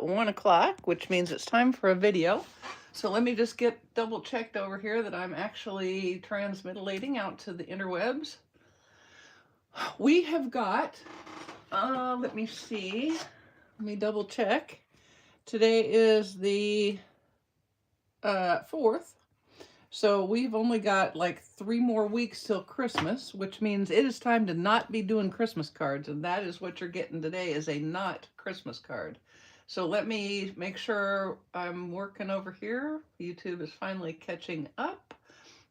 1 o'clock, which means it's time for a video. So let me just get double checked over here that I'm actually transmitilating out to the interwebs. We have got, let me see, let me double check. Today is the 4th. So we've only got like 3 more weeks till Christmas, which means it is time to not be doing Christmas cards. And that is what you're getting today, is a not Christmas card. So let me make sure I'm working over here. YouTube is finally catching up.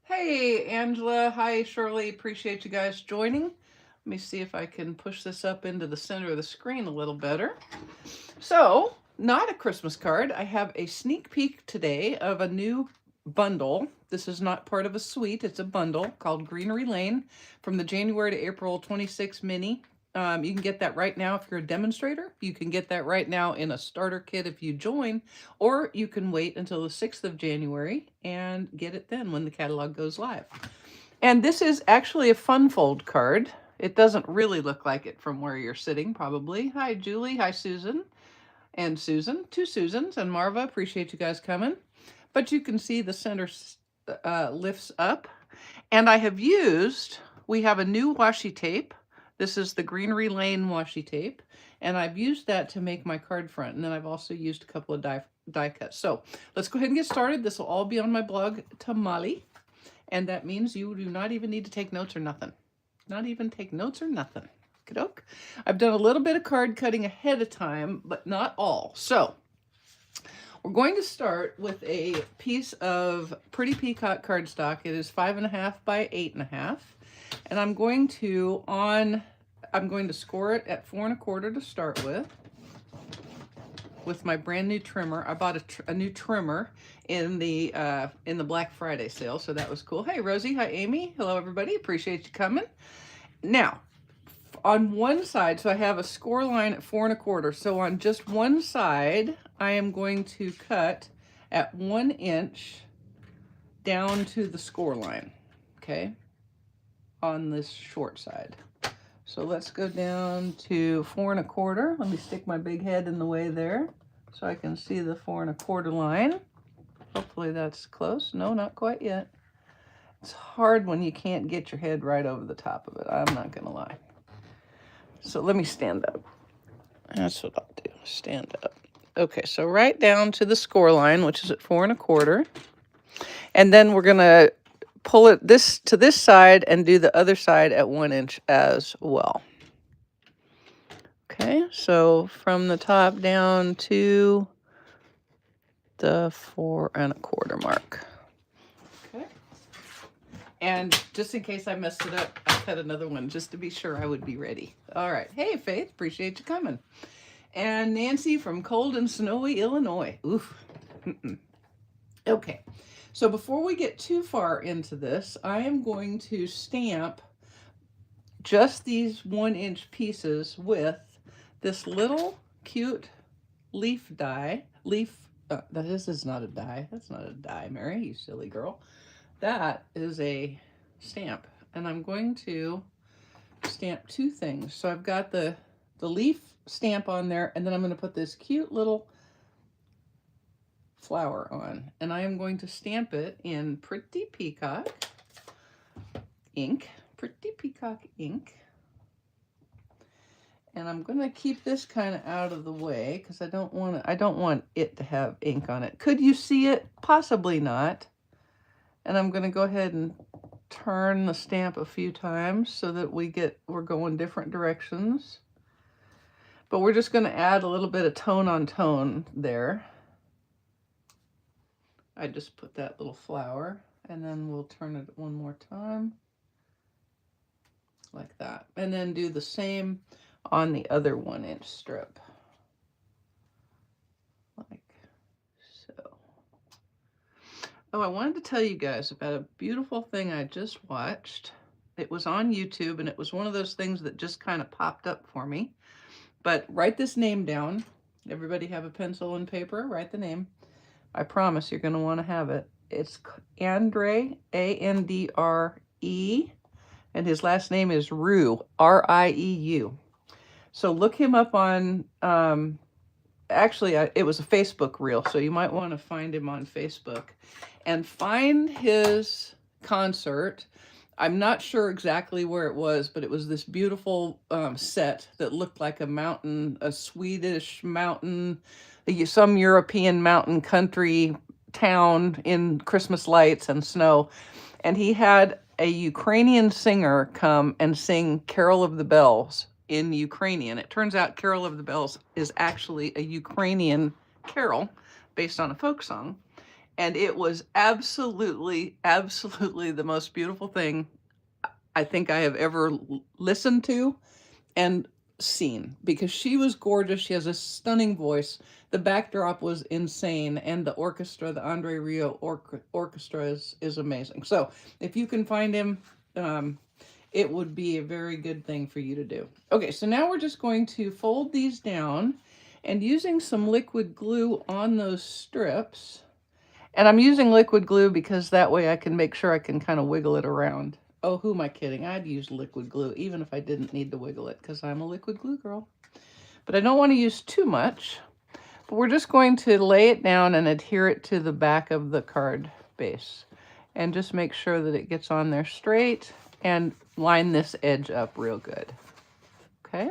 Hey, Angela. Hi, Shirley. Appreciate you guys joining. Let me see if I can push this up into the center of the screen a little better. So, not a Christmas card. I have a sneak peek today of a new bundle. This is not part of a suite. It's a bundle called Greenery Lane from the January to April 26 mini. You can get that right now if you're a demonstrator. You can get that right now in a starter kit if you join, or you can wait until the 6th of January and get it then when the catalog goes live. And this is actually a fun fold card. It doesn't really look like it from where you're sitting, probably. Hi, Julie. Hi, Susan. And Susan. 2 Susans. And Marva. Appreciate you guys coming. But you can see the center lifts up. And I have used, we have a new washi tape. This is the Greenery Lane washi tape. And I've used that to make my card front. And then I've also used a couple of die cuts. So let's go ahead and get started. This will all be on my blog, Tamale. And that means you do not even need to take notes or nothing. Not even take notes or nothing. Okey-doke. I've done a little bit of card cutting ahead of time, but not all. So we're going to start with a piece of Pretty Peacock cardstock. It is 5.5 by 8.5. And I'm going to score it at 4 1/4 to start with my brand new trimmer. I bought a new trimmer in the Black Friday sale, so that was cool. Hey, Rosie. Hi, Amy. Hello, everybody. Appreciate you coming. Now, on one side, so I have a score line at 4 1/4. So on just one side, I am going to cut at 1 inch down to the score line, okay, on this short side. So let's go down to 4 1/4. Let me stick my big head in the way there so I can see the 4 1/4 line. Hopefully that's close. No, not quite yet. It's hard when you can't get your head right over the top of it. I'm not going to lie. So let me stand up. That's what I'll do. Stand up. Okay, so right down to the score line, which is at 4 1/4. And then we're going to pull it to this side and do the other side at 1 inch as well. Okay, so from the top down to the 4 1/4 mark. Okay. And just in case I messed it up, I cut another one just to be sure I would be ready. All right. Hey, Faith, appreciate you coming. And Nancy from cold and snowy Illinois. Oof. Okay. So before we get too far into this, I am going to stamp just these 1 inch pieces with this little cute leaf die. This is not a die. That's not a die, Mary, you silly girl. That is a stamp. And I'm going to stamp 2 things. So I've got the leaf stamp on there, and then I'm going to put this cute little flower on. And I am going to stamp it in Pretty Peacock ink. Pretty Peacock ink. And I'm going to keep this kind of out of the way because I don't want it to have ink on it. Could you see it? Possibly not. And I'm going to go ahead and turn the stamp a few times so that we're going different directions. But we're just going to add a little bit of tone on tone there. I just put that little flower, and then we'll turn it one more time like that. And then do the same on the other 1 inch strip. Like so. Oh, I wanted to tell you guys about a beautiful thing I just watched. It was on YouTube, and it was one of those things that just kind of popped up for me. But write this name down. Everybody have a pencil and paper. Write the name. I promise you're going to want to have it. It's Andre, A-N-D-R-E, and his last name is Rieu, R-I-E-U. So look him up on actually, it was a Facebook reel, so you might want to find him on Facebook and find his concert. I'm not sure exactly where it was, but it was this beautiful set that looked like a mountain, a Swedish mountain, some European mountain country town in Christmas lights and snow. And he had a Ukrainian singer come and sing Carol of the Bells in Ukrainian. It turns out Carol of the Bells is actually a Ukrainian carol based on a folk song. And it was absolutely, absolutely the most beautiful thing I think I have ever listened to and seen, because she was gorgeous. She has a stunning voice. The backdrop was insane. And the orchestra, the Andre Rio orchestra is amazing. So if you can find him, it would be a very good thing for you to do. Okay, so now we're just going to fold these down and using some liquid glue on those strips. And I'm using liquid glue because that way I can make sure I can kind of wiggle it around. Oh, who am I kidding? I'd use liquid glue even if I didn't need to wiggle it because I'm a liquid glue girl. But I don't want to use too much. But we're just going to lay it down and adhere it to the back of the card base. And just make sure that it gets on there straight and line this edge up real good. Okay?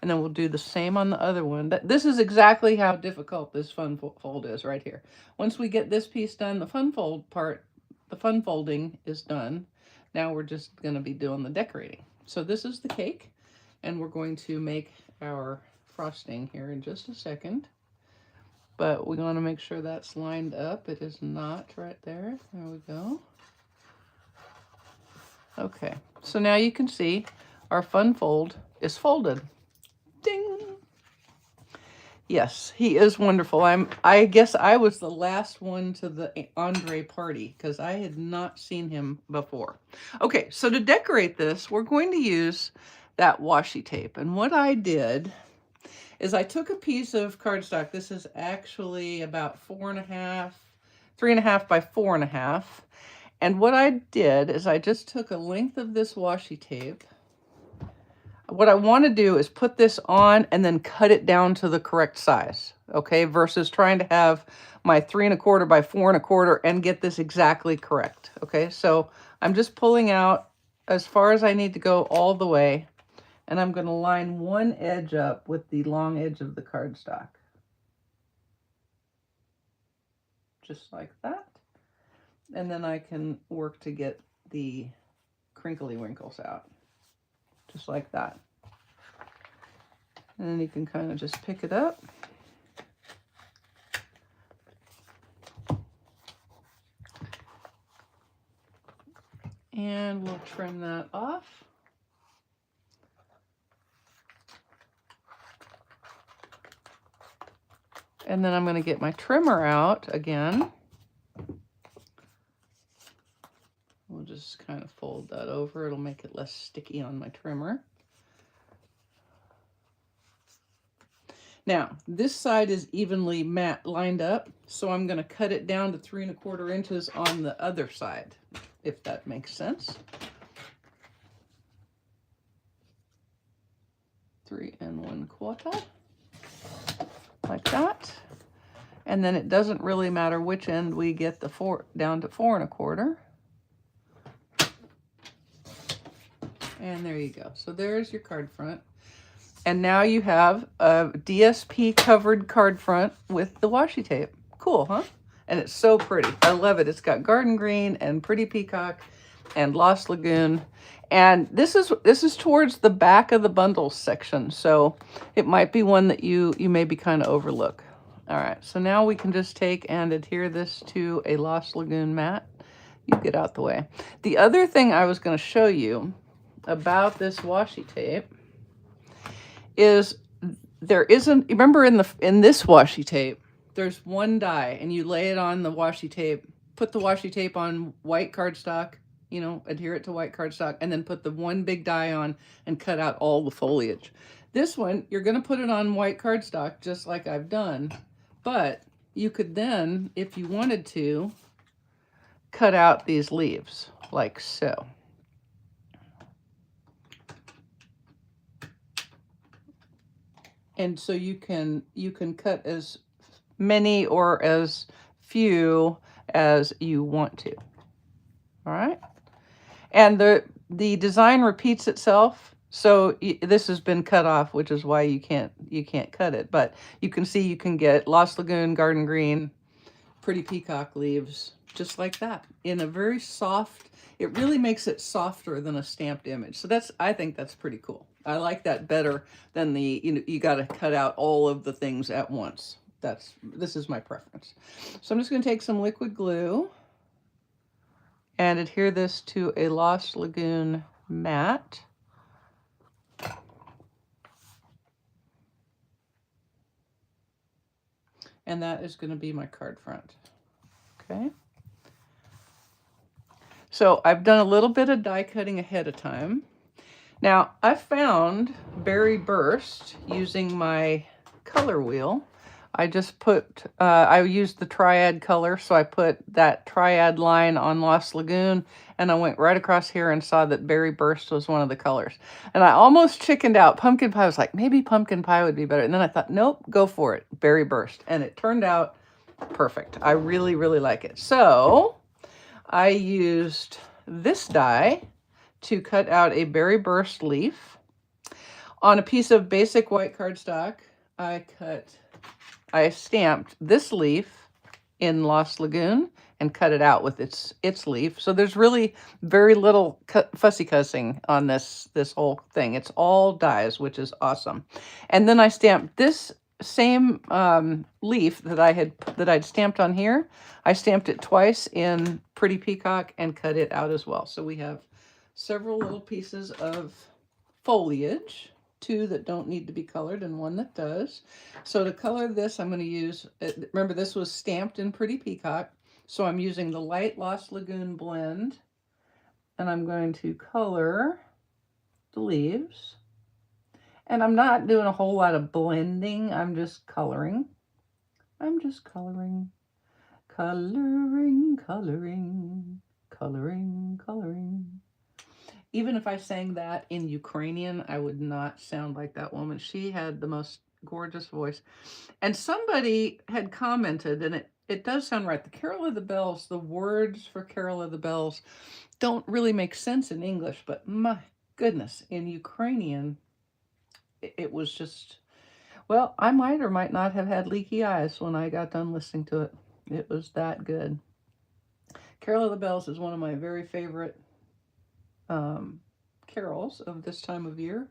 And then we'll do the same on the other one. This is exactly how difficult this fun fold is right here. Once we get this piece done, the fun folding is done. Now we're just going to be doing the decorating. So this is the cake, and we're going to make our frosting here in just a second. But we want to make sure that's lined up. It is not right there. There we go. Okay, so now you can see our fun fold is folded. Ding! Yes, he is wonderful. I guess I was the last one to the Andre party because I had not seen him before. Okay, so to decorate this, we're going to use that washi tape. And what I did is I took a piece of cardstock. This is actually about 3.5 by 4.5. And what I did is I just took a length of this washi tape. What I want to do is put this on and then cut it down to the correct size, okay, versus trying to have my 3.25 by 4.25 and get this exactly correct, okay? So I'm just pulling out as far as I need to go all the way, and I'm going to line one edge up with the long edge of the cardstock. Just like that. And then I can work to get the crinkly wrinkles out. Just like that. And then you can kind of just pick it up. And we'll trim that off. And then I'm going to get my trimmer out again. We'll just kind of fold that over. It'll make it less sticky on my trimmer. Now, this side is evenly lined up, so I'm going to cut it down to 3.25 inches on the other side, if that makes sense. 3 1/4, like that. And then it doesn't really matter which end we get down to 4.25. And there you go. So there's your card front. And now you have a DSP covered card front with the washi tape. Cool, huh? And it's so pretty. I love it. It's got garden green and pretty peacock and Lost Lagoon. And this is towards the back of the bundles section. So it might be one that you maybe kind of overlook. All right, so now we can just take and adhere this to a Lost Lagoon mat. You get out the way. The other thing I was going to show you about this washi tape is there isn't, remember in this washi tape, there's one die and you lay it on the washi tape, put the washi tape on white cardstock, you know, adhere it to white cardstock, and then put the one big die on and cut out all the foliage. This one, you're going to put it on white cardstock just like I've done, but you could then, if you wanted to, cut out these leaves like so. And so you can cut as many or as few as you want to. All right. And the design repeats itself. So this has been cut off, which is why you can't cut it. But you can see you can get Lost Lagoon, Garden Green, Pretty Peacock leaves, just like that, in a very soft. It really makes it softer than a stamped image. So I think that's pretty cool. I like that better than the, you got to cut out all of the things at once. This is my preference. So I'm just going to take some liquid glue and adhere this to a Lost Lagoon mat. And that is going to be my card front. Okay. So I've done a little bit of die cutting ahead of time. Now I found Berry Burst using my color wheel. I just put, I used the triad color, so I put that triad line on Lost Lagoon, and I went right across here and saw that Berry Burst was one of the colors. And I almost chickened out. Pumpkin Pie, I was like, maybe Pumpkin Pie would be better. And then I thought, nope, go for it, Berry Burst. And it turned out perfect. I really, really like it. So I used this die to cut out a Berry Burst leaf. On a piece of basic white cardstock, I stamped this leaf in Lost Lagoon and cut it out with its leaf. So there's really very little fussy cussing on this whole thing. It's all dies, which is awesome. And then I stamped this same leaf that I'd stamped on here. I stamped it twice in Pretty Peacock and cut it out as well. So we have several little pieces of foliage. 2 that don't need to be colored and 1 that does. So to color this, I'm going to use, remember this was stamped in Pretty Peacock, so I'm using the light Lost Lagoon blend, and I'm going to color the leaves. And I'm not doing a whole lot of blending, I'm just coloring. I'm just coloring, coloring, coloring, coloring, coloring. Even if I sang that in Ukrainian, I would not sound like that woman. She had the most gorgeous voice. And somebody had commented, and it does sound right. The Carol of the Bells, the words for Carol of the Bells don't really make sense in English, but my goodness, in Ukrainian, it was just, well, I might or might not have had leaky eyes when I got done listening to it. It was that good. Carol of the Bells is one of my very favorite carols of this time of year,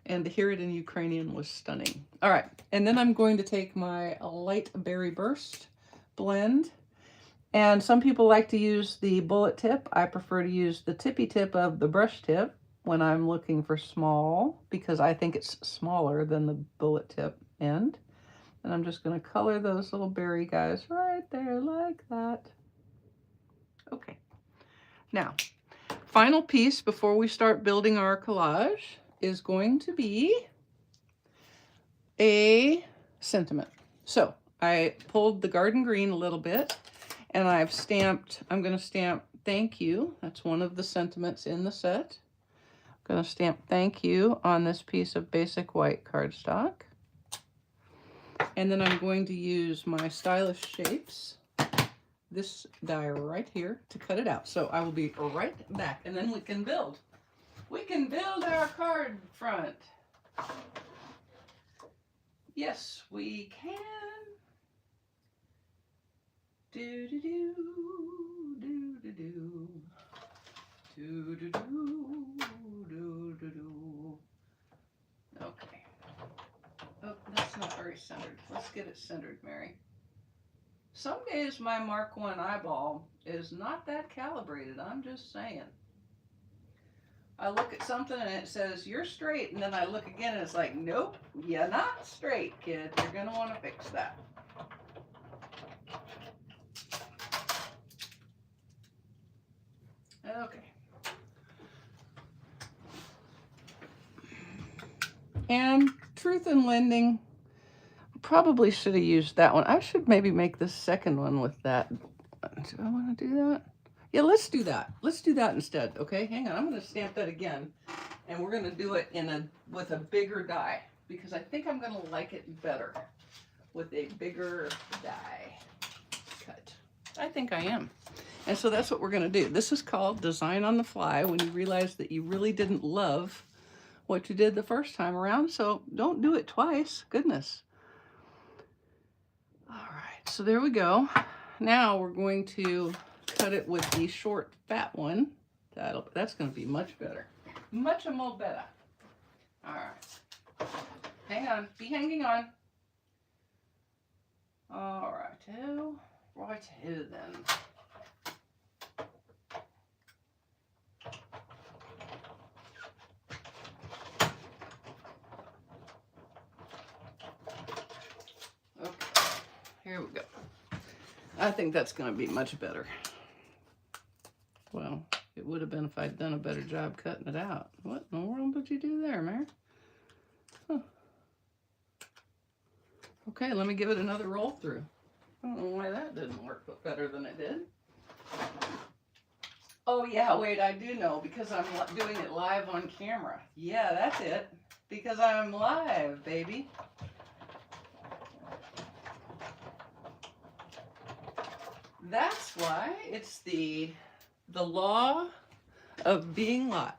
and to hear it in Ukrainian was stunning. All right, and then I'm going to take my light Berry Burst blend, and some people like to use the bullet tip. I prefer to use the tippy tip of the brush tip when I'm looking for small, because I think it's smaller than the bullet tip end. And I'm just going to color those little berry guys right there like that. Okay, now final piece before we start building our collage is going to be a sentiment. So I pulled the garden green a little bit, and I've stamped, I'm going to stamp thank you. That's one of the sentiments in the set. I'm going to stamp thank you on this piece of basic white cardstock. And then I'm going to use my Stylish Shapes, this die right here, to cut it out. So I will be right back, and then we can build. We can build our card front. Yes, we can. Do do do do do do do do do do do. Okay. Oh, that's not very centered. Let's get it centered, Mary. Some days my Mark 1 eyeball is not that calibrated, I'm just saying. I look at something and it says, you're straight, and then I look again and it's like, nope, you're not straight, kid. You're going to want to fix that. Okay. And Truth in Lending, probably should have used that one. I should maybe make the second one with that. Do I want to do that? Yeah, let's do that. Let's do that instead. Okay, hang on. I'm going to stamp that again, and we're going to do it with a bigger die. because I think I'm going to like it better with a bigger die cut. I think I am. And so that's what we're going to do. This is called Design on the Fly, when you realize that you really didn't love what you did the first time around. So don't do it twice. Goodness. All right, so there we go. Now we're going to cut it with the short, fat one. That's going to be much better. Much more better. All right. Hang on. Be hanging on. All right. Right here then. Okay. Here we go. I think that's going to be much better. Well, it would have been if I'd done a better job cutting it out. What in the world did you do there, Mary? Huh. Okay, let me give it another roll through. I don't know why that didn't work better than it did. Oh yeah, wait, I do know, because I'm doing it live on camera. Yeah, that's it. Because I'm live, baby. That's why. It's the law of being live.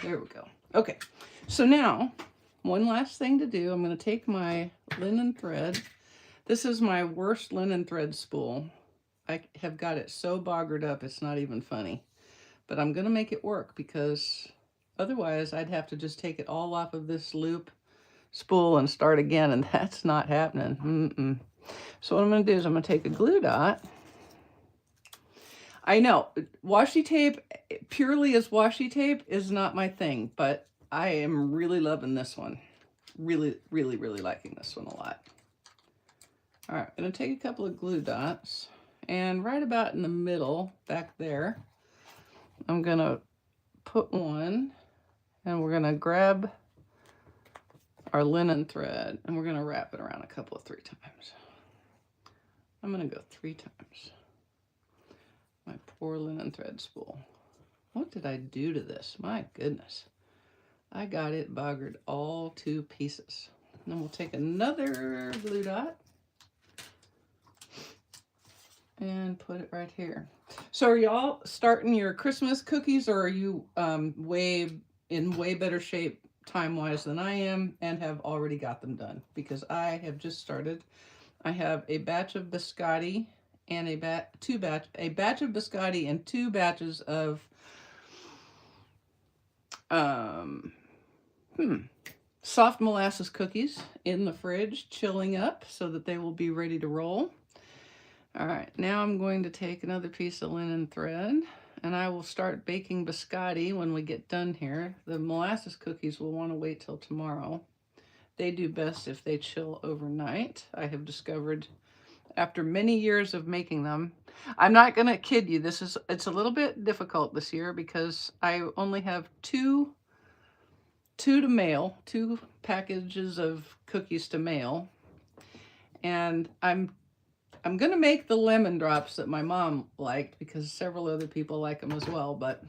There we go. Okay, so now one last thing to do. I'm going to take my linen thread. This is my worst linen thread spool. I have got it so boggered up it's not even funny. But I'm going to make it work, because otherwise I'd have to just take it all off of this loop spool and start again, and that's not happening. So what I'm going to do is I'm going to take a glue dot. I know, washi tape, purely as washi tape, is not my thing, but I am really loving this one. Really, really, really liking this one a lot. All right, I'm going to take a couple of glue dots, and right about in the middle, back there, I'm going to put one, and we're going to grab our linen thread, and we're going to wrap it around three times. I'm going to go 3 times. My poor linen thread spool. What did I do to this? My goodness. I got it boggered all to pieces. And then we'll take another glue dot and put it right here. So are y'all starting your Christmas cookies, or are you in way better shape time-wise than I am and have already got them done? Because I have just started. I have a batch of biscotti and a batch of biscotti and 2 batches of soft molasses cookies in the fridge, chilling up so that they will be ready to roll. All right, now I'm going to take another piece of linen thread, and I will start baking biscotti when we get done here. The molasses cookies will want to wait till tomorrow. They do best if they chill overnight, I have discovered after many years of making them. I'm not going to kid you, it's a little bit difficult this year because I only have two to mail, 2 packages of cookies to mail, and I'm going to make the lemon drops that my mom liked because several other people like them as well, but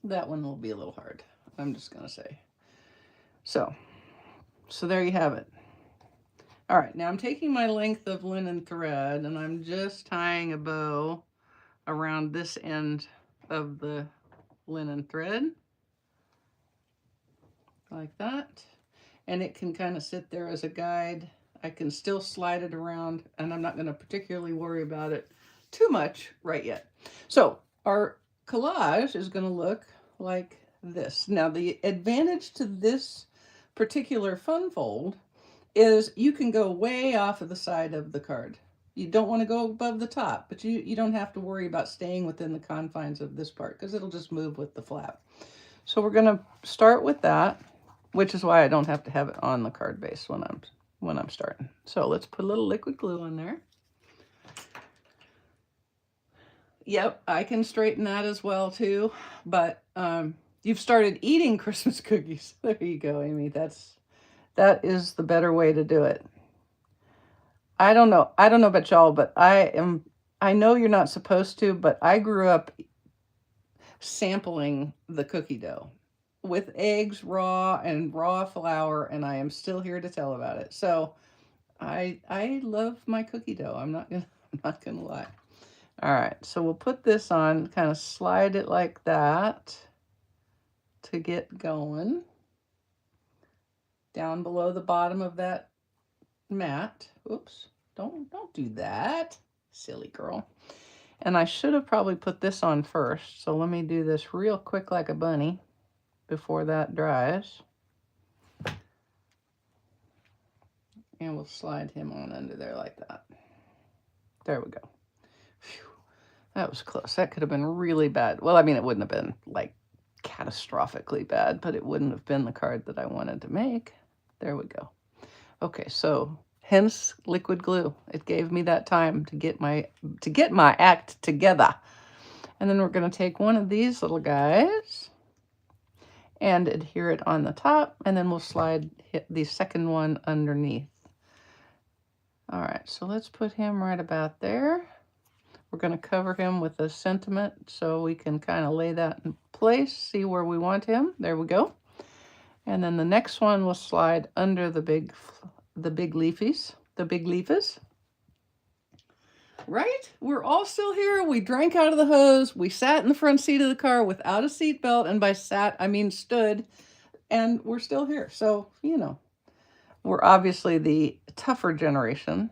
that one will be a little hard, I'm just going to say. So there you have it. All right, now I'm taking my length of linen thread and I'm just tying a bow around this end of the linen thread, like that. And it can kind of sit there as a guide. I can still slide it around, and I'm not going to particularly worry about it too much right yet. So our collage is going to look like this. Now the advantage to this particular fun fold is you can go way off of the side of the card. You don't want to go above the top, but you don't have to worry about staying within the confines of this part because it'll just move with the flap. So we're going to start with that, which is why I don't have to have it on the card base when I'm starting. So let's put a little liquid glue on there. Yep, I can straighten that as well too, but you've started eating Christmas cookies. There you go, Amy. That is the better way to do it. I don't know about y'all, but I know you're not supposed to, but I grew up sampling the cookie dough. with eggs raw and raw flour, and I am still here to tell about it. So I love my cookie dough. I'm not gonna lie. All right, so we'll put this on, kind of slide it like that to get going. Down below the bottom of that mat. Oops, don't do that, silly girl. And I should have probably put this on first, so let me do this real quick like a bunny before that dries. And we'll slide him on under there like that. There we go. Phew, that was close. That could have been really bad. Well, I mean, it wouldn't have been like catastrophically bad, but it wouldn't have been the card that I wanted to make. There we go. Okay, so hence liquid glue. It gave me that time to get my act together. And then we're going to take one of these little guys and adhere it on the top, and then we'll slide the second one underneath. All right, so let's put him right about there. We're going to cover him with a sentiment so we can kind of lay that in place, see where we want him. There we go. And then the next one will slide under the big leafies. Right? We're all still here. We drank out of the hose. We sat in the front seat of the car without a seatbelt. And by sat, I mean stood. And we're still here. So, you know, we're obviously the tougher generation.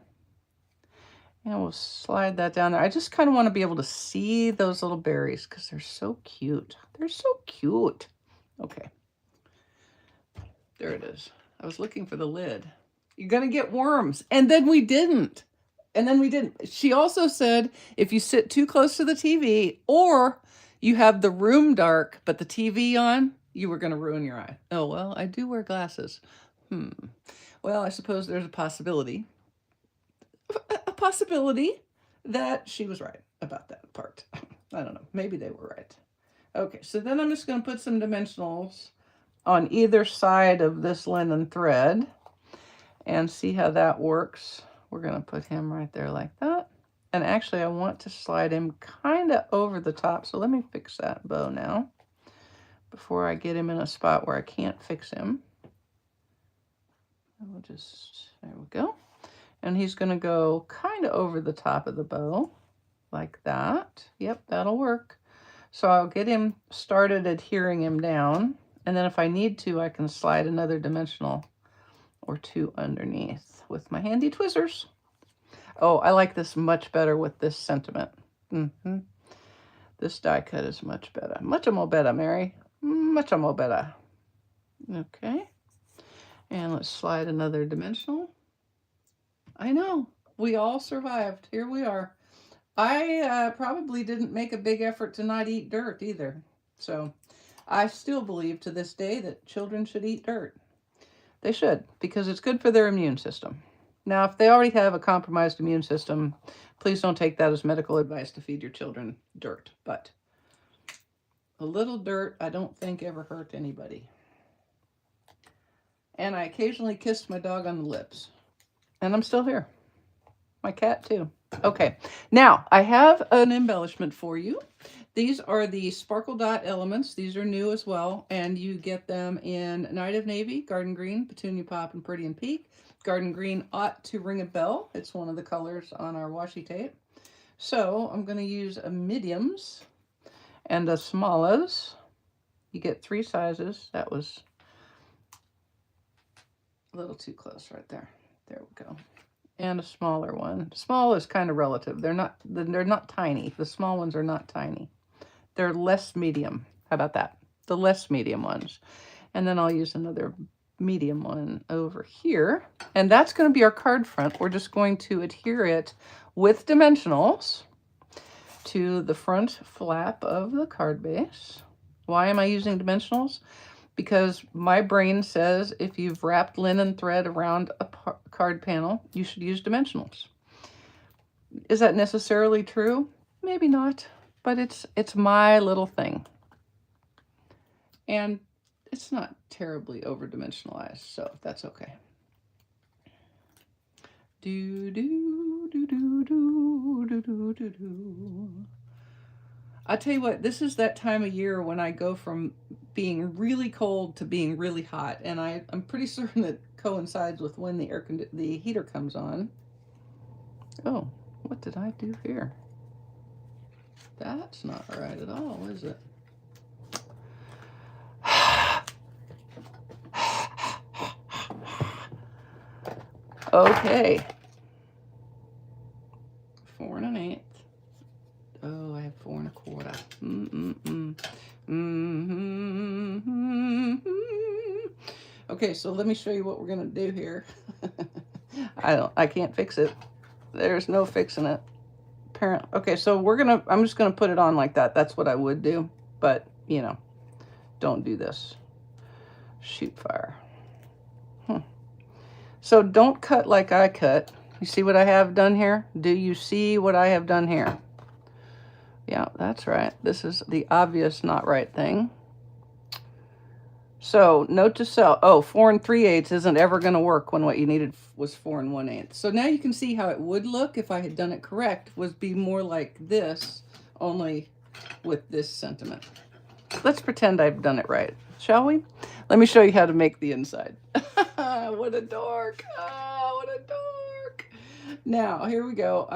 And we'll slide that down there. I just kind of want to be able to see those little berries because they're so cute. They're so cute. Okay. There it is. I was looking for the lid. You're going to get worms. And then we didn't. She also said if you sit too close to the TV or you have the room dark but the TV on, you were going to ruin your eye. Oh, well, I do wear glasses. Well, I suppose there's a possibility that she was right about that part. I don't know. Maybe they were right. Okay, so then I'm just going to put some dimensionals on either side of this linen thread and see how that works. We're going to put him right there like that. And actually, I want to slide him kind of over the top. So let me fix that bow now before I get him in a spot where I can't fix him. And we'll just, there we go. And he's going to go kind of over the top of the bow like that. Yep, that'll work. So I'll get him started adhering him down. And then if I need to, I can slide another dimensional or two underneath with my handy tweezers. Oh, I like this much better with this sentiment. This die cut is much better. Much more better, Mary. Much more better. Okay. And let's slide another dimensional. I know. We all survived. Here we are. I probably didn't make a big effort to not eat dirt either. So I still believe to this day that children should eat dirt. They should, because it's good for their immune system. Now, if they already have a compromised immune system, please don't take that as medical advice to feed your children dirt. But a little dirt, I don't think ever hurt anybody. And I occasionally kissed my dog on the lips. And I'm still here. My cat, too. Okay, now I have an embellishment for you. These are the Sparkle Dot elements. These are new as well, and you get them in Night of Navy, Garden Green, Petunia Pop, and Pretty and Peak. Garden Green ought to ring a bell. It's one of the colors on our washi tape. So I'm going to use a mediums and a smallas. You get 3 sizes. That was a little too close right there. There we go. And a smaller one. Small is kind of relative. They're not tiny. The small ones are not tiny. They're less medium. How about that? The less medium ones. And then I'll use another medium one over here. And that's going to be our card front. We're just going to adhere it with dimensionals to the front flap of the card base. Why am I using dimensionals? Because my brain says if you've wrapped linen thread around a card panel, you should use dimensionals. Is that necessarily true? Maybe not, but it's my little thing. And it's not terribly over-dimensionalized, so that's okay. Do, do, do, do, do, do, do, do, do. I tell you what, this is that time of year when I go from being really cold to being really hot, and I'm pretty certain it coincides with when the heater comes on. Oh, what did I do here? That's not right at all, is it? Okay. 4 1/8. Oh, I have 4 1/4. Okay, so let me show you what we're gonna do here. I can't fix it. There's no fixing it. Apparently. Okay, so I'm just gonna put it on like that. That's what I would do, but you know, don't do this. Shoot fire. So don't cut like I cut. You see what I have done here? Do you see what I have done here? Yeah, that's right. This is the obvious not right thing. So note to self, oh, 4 3/8 isn't ever going to work when what you needed was 4 1/8. So now you can see how it would look if I had done it correct, was be more like this, only with this sentiment. Let's pretend I've done it right, shall we? Let me show you how to make the inside. What a dork. Oh, what a dork. Now, here we go.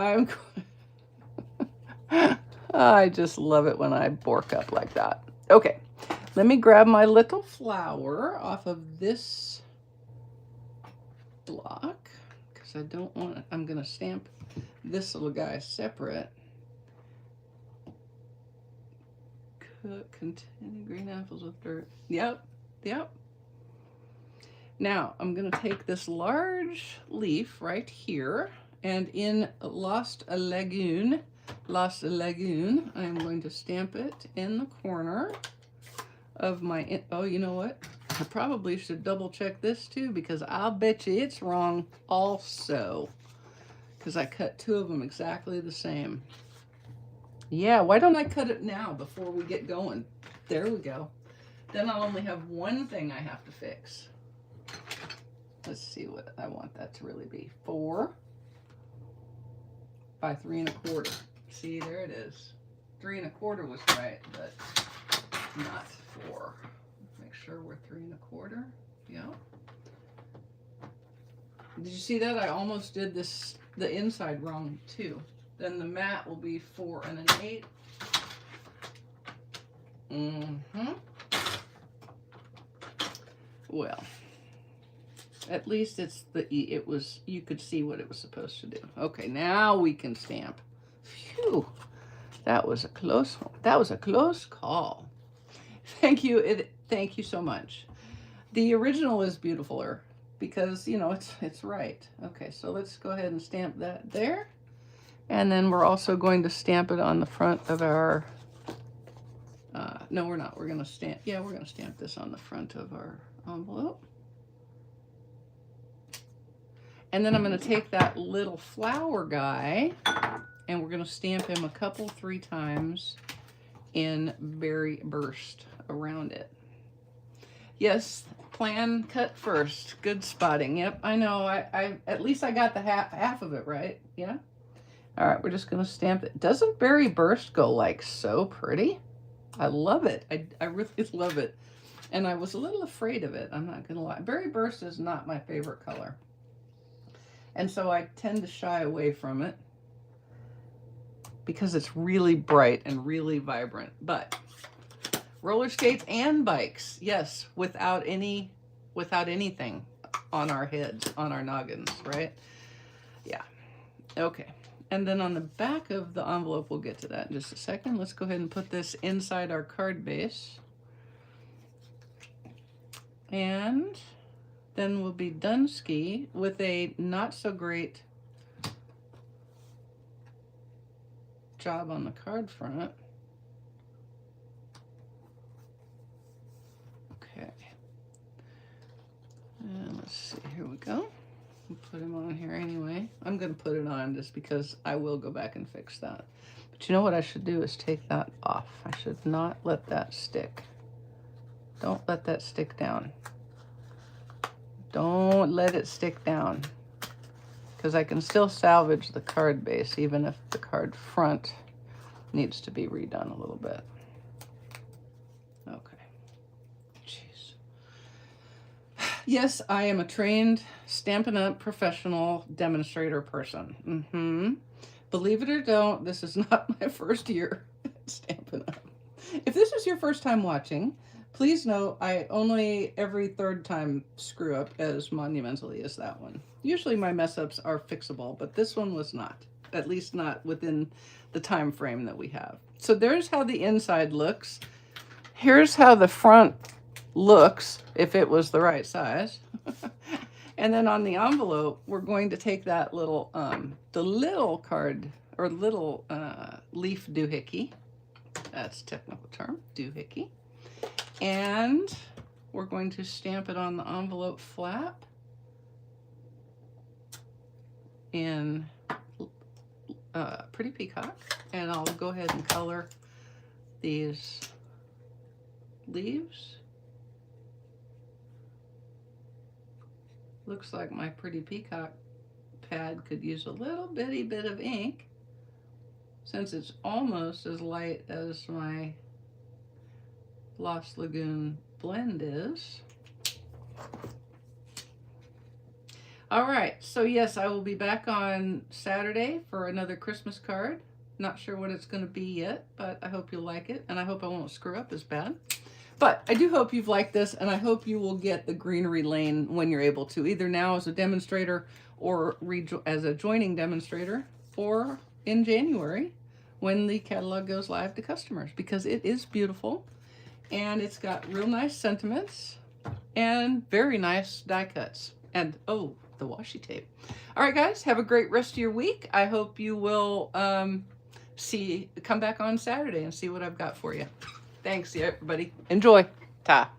I just love it when I bork up like that. Okay, let me grab my little flower off of this block, because I don't want it. I'm going to stamp this little guy separate. Continue green apples with dirt. Yep. Now I'm going to take this large leaf right here, and in Lost a Lagoon, I'm going to stamp it in the corner of my, oh, you know what? I probably should double check this too, because I'll bet you it's wrong also, because I cut 2 of them exactly the same. Yeah, why don't I cut it now before we get going? There we go. Then I'll only have one thing I have to fix. Let's see what I want that to really be. 4 by 3 1/4. See, there it is. 3 1/4 was right, but not 4. Make sure we're 3 1/4. Yeah. Did you see that? I almost did the inside wrong too. Then the mat will be 4 1/8. Well, at least you could see what it was supposed to do. Okay, now we can stamp. Phew, that was a close call. Thank you so much. The original is beautifuler because, you know, it's right. Okay, so let's go ahead and stamp that there. And then we're also going to stamp it on the front of our, no, we're not. We're going to stamp this on the front of our envelope. And then I'm going to take that little flower guy and we're going to stamp him 3 times in Berry Burst around it. Yes, plan cut first. Good spotting. Yep, I know. I at least I got the half of it right. Yeah. All right, we're just going to stamp it. Doesn't Berry Burst go like so pretty? I love it. I really love it. And I was a little afraid of it. I'm not going to lie. Berry Burst is not my favorite color. And so I tend to shy away from it because it's really bright and really vibrant. But roller skates and bikes, yes, without anything on our heads, on our noggins, right? Yeah. Okay. And then on the back of the envelope, we'll get to that in just a second. Let's go ahead and put this inside our card base. And then we'll be done ski with a not so great job on the card front. Okay. And let's see, here we go. We'll put him on here anyway. I'm going to put it on just because I will go back and fix that. But you know what I should do is take that off. I should not let that stick. Don't let that stick down. Don't let it stick down. Because I can still salvage the card base even if the card front needs to be redone a little bit. Okay. Jeez. Yes, I am a trained Stampin' Up! Professional demonstrator person. Believe it or don't, this is not my first year at Stampin' Up! If this is your first time watching, please know I only every third time screw up as monumentally as that one. Usually my mess ups are fixable, but this one was not, at least not within the time frame that we have. So there's how the inside looks. Here's how the front looks if it was the right size. And then on the envelope, we're going to take that little, the little card or little leaf doohickey. That's a technical term, doohickey. And we're going to stamp it on the envelope flap in Pretty Peacock. And I'll go ahead and color these leaves. Looks like my Pretty Peacock pad could use a little bitty bit of ink, since it's almost as light as my Lost Lagoon blend is. All right, so yes, I will be back on Saturday for another Christmas card. Not sure what it's going to be yet, but I hope you'll like it, and I hope I won't screw up as bad. But I do hope you've liked this, and I hope you will get the Greenery lane when you're able to, either now as a demonstrator or as a joining demonstrator, or in January when the catalog goes live to customers, because it is beautiful and it's got real nice sentiments and very nice die cuts. And oh, the washi tape. All right, guys, have a great rest of your week. I hope you will come back on Saturday and see what I've got for you. Thanks, everybody. Enjoy. Ta.